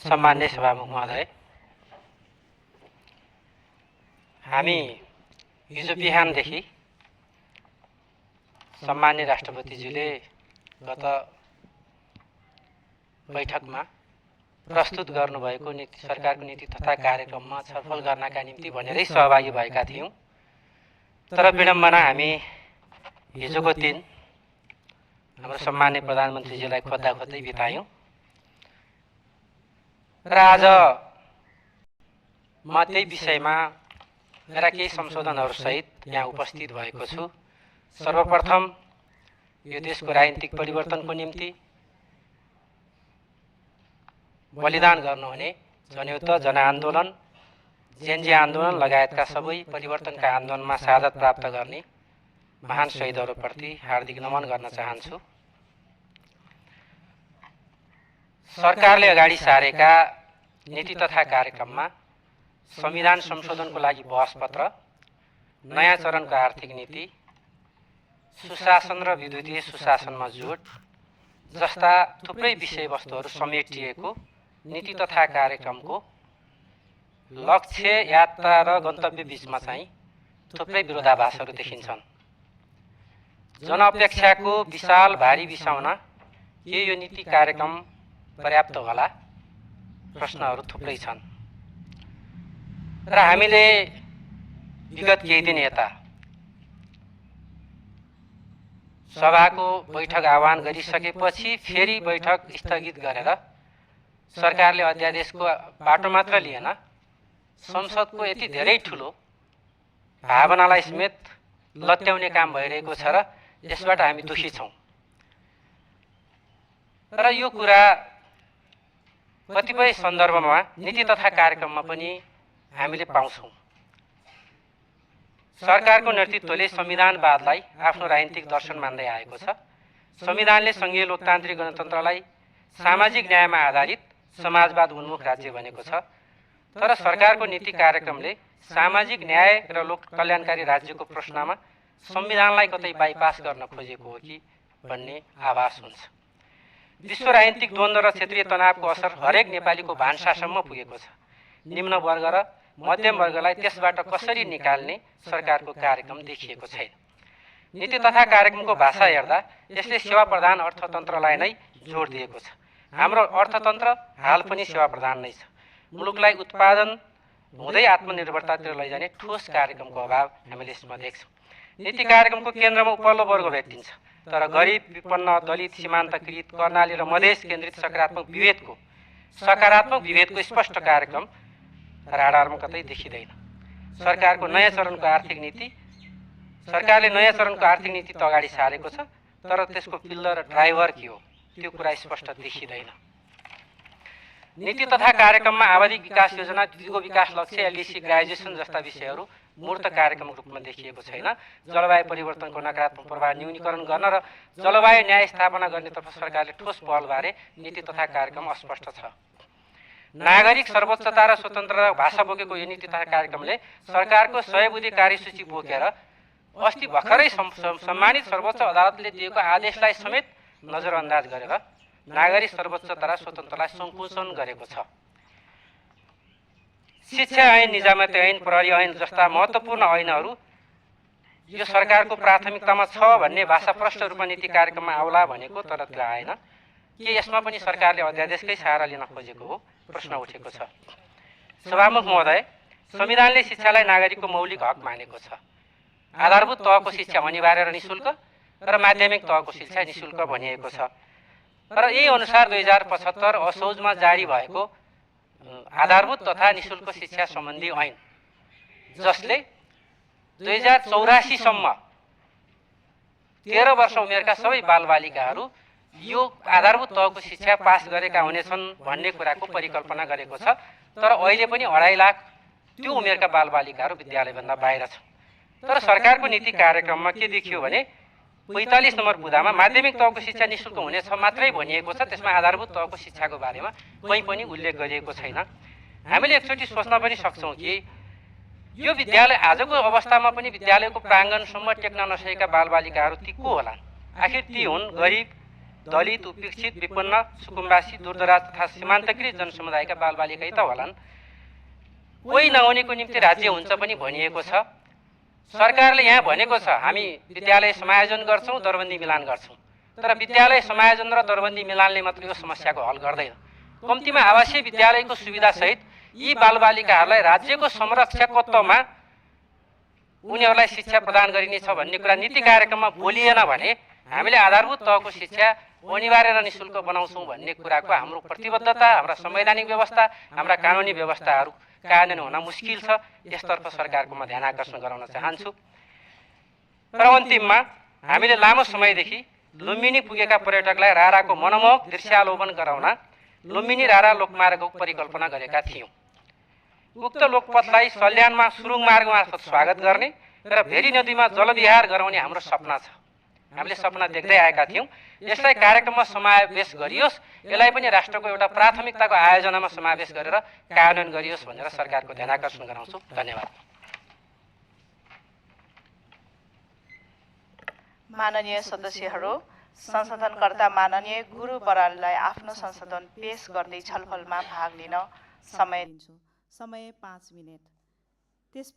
सम्मान्य सभामुख महोदय, हामी हिजो बिहानदेखि सम्मान्य राष्ट्रपतिज्यूले गत बैठकमा प्रस्तुत गर्नुभएको सरकारको नीति तथा कार्यक्रममा छलफल गर्नका निम्ति भनेरै सहभागी भएका थियौं। तर विडम्बना हामी हिजोको दिन हाम्रो सम्मान्य प्रधानमन्त्रीज्यूलाई खोज्दा खोज्दै बितायौं र आज म त्यही विषयमा मेरा केही संशोधनहरूसहित यहाँ उपस्थित भएको छु। सर्वप्रथम यो देशको राजनीतिक परिवर्तनको निम्ति बलिदान गर्नुहुने जनयुद्ध, जनआन्दोलन, जेनजी आन्दोलन लगायतका सबै परिवर्तनका आन्दोलनमा शहादत प्राप्त गर्ने महान शहीदहरूप्रति हार्दिक नमन गर्न चाहन्छु। सरकारले अगाडि सारेका नीति तथा कार्यक्रममा संविधान संशोधनको लागि बहस पत्र, नयाँ चरणको आर्थिक नीति, सुशासन र विद्युतीय सुशासनमा जोड जस्ता थुप्रै विषयवस्तुहरू समेटिएको नीति तथा कार्यक्रमको लक्ष्य, यात्रा र गन्तव्य बीचमा चाहिँ थुप्रै विरोधाभासहरू देखिन्छन्। जनअपेक्षाको विशाल भारी बिसाउन के यो नीति कार्यक्रम पर्याप्त होला? प्रश्नहरू थुप्रै छन् र हामीले विगत केही दिन यता सभाको बैठक आह्वान गरिसकेपछि फेरि बैठक स्थगित गरेर सरकारले अध्यादेशको बाटो मात्र लिएन, संसदको यति धेरै ठुलो भावनालाई समेत लत्याउने काम भइरहेको छ र यसबाट हामी दुखी छौं। र यो कुरा कतिपय सन्दर्भमा नीति तथा कार्यक्रममा पनि हामीले पाउँछौं। सरकारको नेतृत्वले संविधानवादलाई आफ्नो राजनीतिक दर्शन मान्दै आएको छ। संविधानले संघीय लोकतान्त्रिक गणतन्त्रलाई सामाजिक न्यायमा आधारित समाजवाद उन्मुख राज्य भनेको छ। तर सरकारको नीति कार्यक्रमले सामाजिक न्याय र लोक कल्याणकारी राज्यको प्रश्नमा संविधानलाई कतै बाइपास गर्न खोजेको हो कि भन्ने आभास हुन्छ। विश्व राजनीतिक द्वन्द्व र क्षेत्रीय तनावको असर हरेक नेपालीको भान्सासम्म पुगेको छ। निम्न वर्ग र मध्यम वर्गलाई त्यसबाट कसरी निकाल्ने सरकारको कार्यक्रम देखिएको छैन। नीति तथा कार्यक्रमको भाषा हेर्दा यसले सेवा प्रधान अर्थतन्त्रलाई नै जोड दिएको छ। हाम्रो अर्थतन्त्र हाल पनि सेवा प्रधान नै छ। मुलुकलाई उत्पादन हुँदै आत्मनिर्भरतातिर लैजाने ठोस कार्यक्रमको अभाव हामीले यसमा देख्छौँ। नीति कार्यक्रमको केन्द्रमा उपल्लो वर्ग भेटिन्छ, तर गरिब, विपन्न, दलित, सीमान्तकृत, कर्णाली र मधेस केन्द्रित सकारात्मक विभेदको स्पष्ट कार्यक्रम राडारमा कतै देखिँदैन। सरकारले नयाँ चरणको आर्थिक नीति त अगाडि सारेको छ, तर त्यसको पिल्लर र ड्राइभर के हो त्यो कुरा स्पष्ट देखिँदैन। नीति तथा कार्यक्रममा आवधिक विकास योजना, दिगो विकास लक्ष्य, एलडीसी, ग्रेजुएसन जस्ता विषयहरू मूर्त कार्यक्रमको रूपमा देखिएको छैन। जलवायु परिवर्तनको नकारात्मक प्रभाव न्यूनीकरण गर्न र जलवायु न्याय स्थापना गर्नेतर्फ सरकारले ठोस पहलबारे नीति तथा कार्यक्रम अस्पष्ट छ। नागरिक सर्वोच्चता र स्वतन्त्रता भाषा बोकेको यो नीति तथा कार्यक्रमले सरकारको सयबुधी कार्यसूची बोकेर अस्ति भर्खरै सम्मानित सर्वोच्च अदालतले दिएको आदेशलाई समेत नजरअन्दाज गरेर नागरिक सर्वोच्चता र स्वतन्त्रतालाई संकुचन गरेको छ। शिक्षा ऐन, निजामती ऐन, प्रहरी ऐन जस्ता महत्त्वपूर्ण ऐनहरू यो सरकारको प्राथमिकतामा छ भन्ने भाषा प्रष्ट रूपमा नीति कार्यक्रममा आउला भनेको, तर त्यो आएन। के यसमा पनि सरकारले अध्यादेशकै सहारा लिन खोजेको हो? प्रश्न उठेको छ। सभामुख महोदय, संविधानले शिक्षालाई नागरिकको मौलिक हक मानेको छ। आधारभूत तहको शिक्षा अनिवार्य र निशुल्क र माध्यमिक तहको शिक्षा निशुल्क भनिएको छ। र यही अनुसार 2075 असोजमा जारी भएको आधारभूत तथा निशुल्क शिक्षा सम्बन्धी ऐन, जसले 2084 सम्म 13 वर्ष उमेरका सबै बालबालिकाहरू यो आधारभूत तहको शिक्षा पास गरेका हुनेछन् भन्ने कुराको परिकल्पना गरेको छ। तर अहिले पनि 2.5 लाख त्यो उमेरका बालबालिकाहरू विद्यालयभन्दा बाहिर छन्। तर सरकारको नीति कार्यक्रममा के देखियो भने 45 नम्बर बुँदामा माध्यमिक तहको शिक्षा निशुल्क हुनेछ मात्रै भनिएको छ। त्यसमा आधारभूत तहको शिक्षाको बारेमा कहीँ पनि उल्लेख गरिएको छैन। हामीले एकचोटि सोच्न पनि सक्छौँ कि यो विद्यालय आजको अवस्थामा पनि विद्यालयको प्राङ्गणसम्म टेक्न नसकेका बालबालिकाहरू ती को होलान्? आखिर ती हुन् गरिब, दलित, उपेक्षित, विपन्न, सुकुम्बासी, दूरदराज तथा सीमान्तकृत जनसमुदायका बालबालिकै त होलान्। कोही नहुनेको निम्ति राज्य हुन्छ पनि भनिएको छ। सरकारले यहाँ भनेको छ हामी विद्यालय समायोजन गर्छौँ, दरबन्दी मिलान गर्छौँ। तर विद्यालय समायोजन र दरबन्दी मिलानले मात्र यो समस्याको हल गर्दैन। कम्तीमा आवासीय विद्यालयको सुविधासहित यी बालबालिकाहरूलाई राज्यको संरक्षकत्वमा उनीहरूलाई शिक्षा प्रदान गरिनेछ भन्ने कुरा नीति कार्यक्रममा बोलिएन भने हामीले आधारभूत तहको शिक्षा अनिवार्य र निःशुल्क बनाउँछौँ भन्ने कुराको हाम्रो प्रतिबद्धता, हाम्रा संवैधानिक व्यवस्था, हाम्रा कानुनी व्यवस्थाहरू कार्यान्वयन हुन मुस्किल छ। यसतर्फ सरकारको म ध्यान आकर्षण गराउन चाहन्छु। र अन्तिममा हामीले लामो समयदेखि लुम्बिनी पुगेका पर्यटकलाई राराको मनमोहक दृश्यावलोकन गराउन लुम्बिनी रारा लोकमार्गको परिकल्पना गरेका थियौँ। उक्त लोकपथलाई सल्यानमा सुरुङ मार्ग मार्फत स्वागत गर्ने र भेरी नदीमा जलविहार गराउने हाम्रो सपना छ। हामीले सपना देख्दै आएका थियौँ। यसलाई कार्यक्रममा समावेश गरियोस्, यसलाई पनि राष्ट्रको एउटा प्राथमिकताको आयोजनामा समावेश गरेर कार्यान्वयन गरियोस् भनेर सरकारको ध्यान आकर्षण गराउँछु। धन्यवाद। माननीय सदस्यहरू, संशोधनकर्ता माननीय गुरु बराललाई आफ्नो संशोधन पेश गर्दै छलफलमा भाग लिन समय 5 मिनेट। त्यसपछि